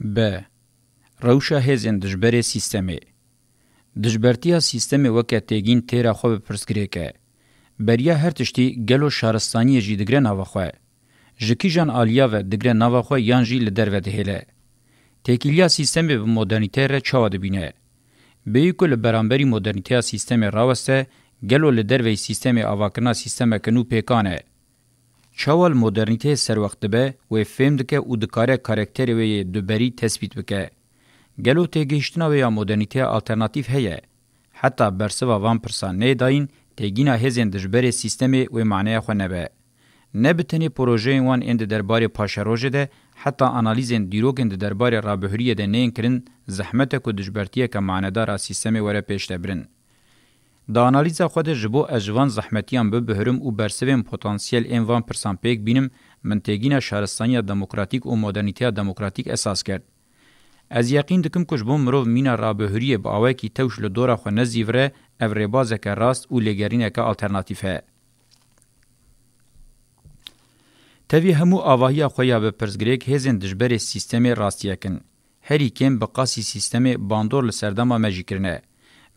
ب. روشا هزین دجبر سیستمی. دجبرتیا سیستمی وکه تیگین تیرا خوب پرسکری که. بریا هر تشتی گلو شارستانی جی دگره نواخواه. جکی جان آلیا و دگره نواخواه یان جی لدر و دهیله. تکیلیا سیستمی به مدرنیته را چاوا دبینه. بیوکو لبرانبری مدرنیته سیستمی راوسته گلو لدر و سیستمی آواکرنا سیستمی کنو پیکانه. چاوال مدرنیته سر وقت به و فهم دکه او دکاره کارکتری و دوبری تثبیت بکه. گلو تیگیشتنا و یا مدرنیته آلترناتیف هیه. حتی برسوا وان پرسان نیداین تیگینا هزین دجبر سیستمی و معنی خو نبه. نبتنی پروژه وان اند درباره پاشروژه ده حتی انالیزین دیروگن درباره رابهریه ده نین کرن زحمت کو دجبرتیه که معنیدار سیستمی وره پیش دبرن. دا انالیزا خود جبو اجوان زحمتیان به بهرم او برسوین پتانسیل این وان پرسان پیک بینم منتگین شهرستانی دموکراتیک و مدرنیته دموکراتیک اساس کرد. از یقین دکم کش بوم مرو مینا رابهریه با اوه کی توش لدورا خو نزیوره او ریبازه که راست او لگرینه که آلترناتیفه. تاوی همو آواهی خویا به پرزگریک هزین دجبر سیستم راستیه کن. هری کم بقاسی سیستم باندور لسردما مجی کرنه.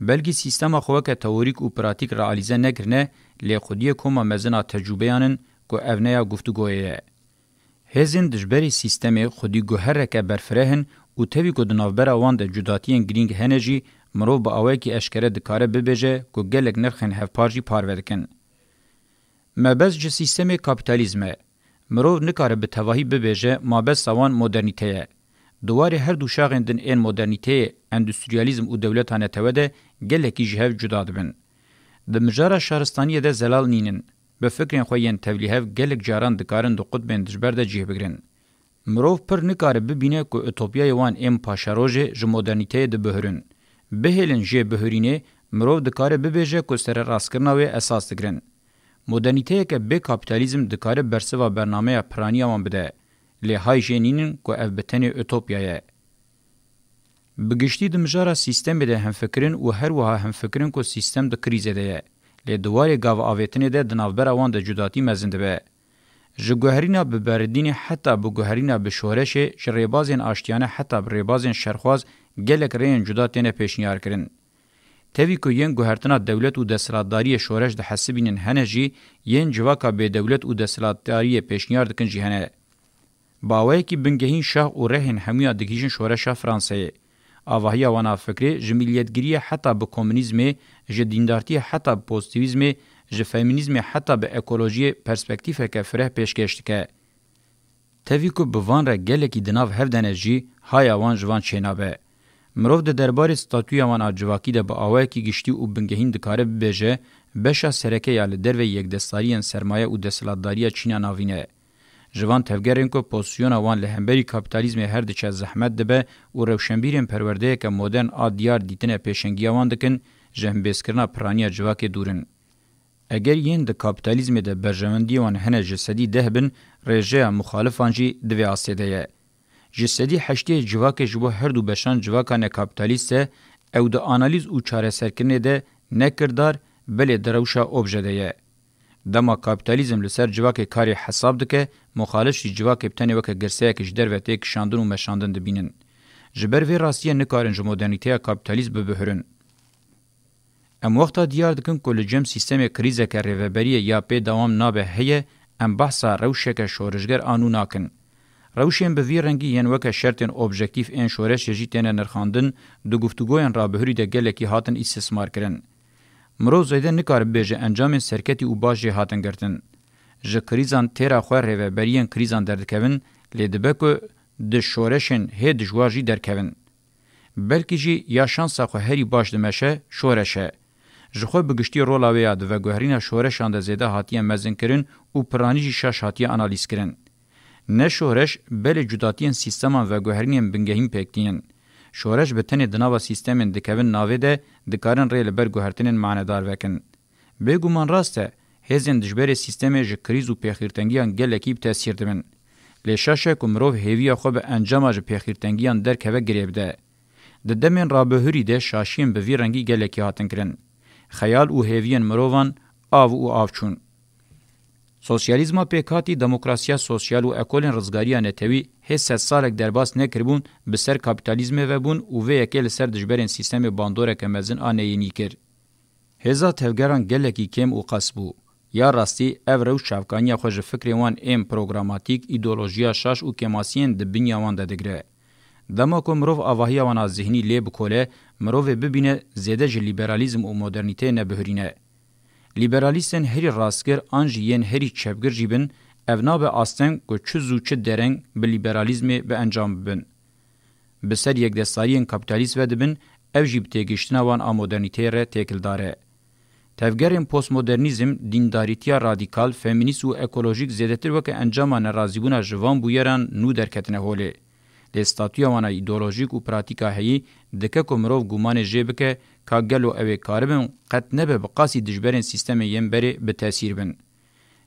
بلکه سیستم خواه که تئوریک و پراتیک رعالیزه نکرنه لی خودی کما مزنا تجربیانن که اونیا گفتگویه. هزین دجبر سیستم خودی گوهره که برفرهن و تاوی که دنافبر آوان ده جداتین گرینگ هنجی مرو با آوه که اشکره دکاره ببیجه که گلک نرخن هفپارجی پارودکن. مبز جه سیستم کابیتالیزمه. مرو نکاره به تواهی ببیجه مابز سوان مدرنیته. دواره هر دو شاغندن این مدرنیته، اندستریالیزم و دولتانه توده گلکی جهو جدا دبن. ده مجاره شهرستانی ده زلال نینن. به فکرین خوین تولیهو گلک جاران دکارن دو قطبین دجبر ده جه بگرن. مرو پر نکاره ببینه که اتوپیای وان ام پاشاروژه جه مدرنیته ده بهرن. بهلن جه بهرینه مرو دکاره ببیجه که سر راستکرناوی اساس دگرن. مدرنیته که به کاپیتالیزم دکاره برسوا برنامه پرانی آمان بده. لی های جنینن که اف بتنی اوتوپیایه. بگشتی دمجارا سیستم بده هم فکرین و هر وها هم فکرین که سیستم ده کریزه ده. لی دواری گاو آویتنی ده دنافبر آوان ده جداتی مزنده به. جگوهرینا ببردین حتی بگوهرینا بشورش جریبازین آشتیانه حتی بریبازین شرخواز گلک رین جداتین پیشنیار کرن. تاوی که ین گوهرتنا دولت و دستلاتداری شورش ده حسبینن هنه جی ین جواکا به دولت و دستلاتداری پیشنیار دکن جی هنه. باوی کی بنگهین شاه و رهن همیا دگیجن شورش فرانسه. آواهی وانا فکری جمیلیتگیری حتی به کمونیزم، جدیندارتی حتی به پوزیتیویزم، جفمینیزم حتی به اکولوژی پرسپکتیف که فره پیشکشت که. تاوی که بوان را گلکی دناو هفدنه جی های وان جوان چینابه. مروف ده دربار ستاتوی وان آجواکی ده با آواهی کی گشتی و بنگهین دکاره ببیجه بشا سرکه یال در و یک دستاری سرمایه و دستلاتداری چین ناوینه. جوان تفگرین که پوزیسیون وان لهمبری کاپیتالیزم هر دچ زحمت دبه و روشنبیرین پرورده که مدرن آدیار دیتنه پیشنگی وان دکن جهنبیسکرنا پرانی جواک دورن. اگر ین ده کاپیتالیزم ده برجمندی وان هنه جسدی ده بن رژه مخالفان جی دوی آسیده یه. جسدی حشتی جواک جبو هر دو بشان جواکان کاپیتالیسته او ده آنالیز و چاره سرکنه ده نکردار بله دروشا اوبجده یه. دما کاپیتالیزم لسر جواک کاری حساب دکه مخالف جواک بتنی وک گرسه کش در و تک شاندن و مشاندن دبینن. جبر وی راستیه نکارن جو مدرنیته کاپیتالیزم ببهرن. ام وقتا دیار دکن کل جم سیستم کریزه که ریوبریه یا پی دوام نابه هیه ام بحثا روشه که شورشگر آنو ناکن. روشین به وی رنگی ین وک شرطن اوبجکتیف این شورش یجی تینه نرخاندن دو گفتگوین را بهری ده گلکی هاتن استثمار کرن. مرو زیده نکار بیجه انجام سرکتی و باش هاتن گرتن. جه کریزان تیرا خواه ریوبریین کریزان دردکوین لیدبه که ده شورشن هی دجواجی درکوین. بلکی جی یا شانسا خواه هری باش دمشه شورشه. جه خواه بگشتی رولاوی یاد و گوهرین شورشان ده زیده هاتیه مزن کرن و پرانی جی شاش هاتیه انالیز کرن. نه شورش بله جداتین سیستمان و گوهرین بنگهیم پکتین. شورش به تنی دناوا سیستمین دکوین ناوی ده دکارن ریل برگو هرتنین معنیدار وکن. بگو من راسته هزین دجبر سیستم جه کریز و پیخیرتنگیان گلکی بتاثیر دمن. لیشاشه کمروف هیویا خوب انجام جه پیخیرتنگیان در که گریب ده. دمین رابهوری ده شاشین به وی رنگی گلکی هاتن کرن. خیال و هیوین مروفان آو و آوچون. سوسیالیزما پیکاتی دموکراسیا سوسیال و اکولن رزگاریا نتوی هست سالک درباس نکربون بسر کپیتالیزم و بون و وی اکل سر دجبرین سیستم باندوره که مزن آنه ینی کر. هزا تفگران گلکی کم و قصبو. یا راستی او رو شفکانی خوش فکر وان ام پروگراماتیک ایدولوژیا شاش و کماسین د بنیا وان دگره. دما کو مروف آواهی وان ذهنی لی بکوله مروف ببینه زیده ج لیبرالیزم و مدرنیته نه بهرینه. لیبرالیستن هری راستگر انجین هری چپگر جیبن اونا به آستن کو چزو چه درنگ به لیبرالیزم به انجام ببن. بسر یک دستاریین کپیتالیست و دبن او جیب تیگشتنا وان آمودرنیته ره تیکل داره. تفگرین پوست مدرنیزم دینداریتیا رادیکال فمینیست و اکولوژیک زیادتر وکه انجام نرازیبونا جوان بویران نو درکتنه هوله. لستاتویا وانا ایدولوژیک و پراتیکا هی دکه که مروف گومان جیبکه که گلو اوه کاربن قد نبه بقاسی دجبرین سیستم یم بری به تاثیر بن.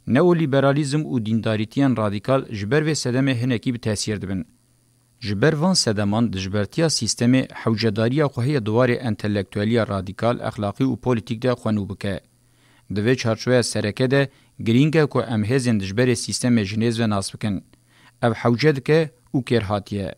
نو لیبرالیزم و دینداریتیان رادیکال جبر و سدم هنکی به تاثیر دبن. جبر وان سدمان دجبرتیا سیستم حوجداریا خوهی دوار انتلیکتوالی رادیکال اخلاقی و پولیتیک ده خوانو بکه. دوی چارچوه سرکه ده گرینگه که امهزین دجبر سیستم جنیز و ناس بکن. او حوجد که او کرهاتیه.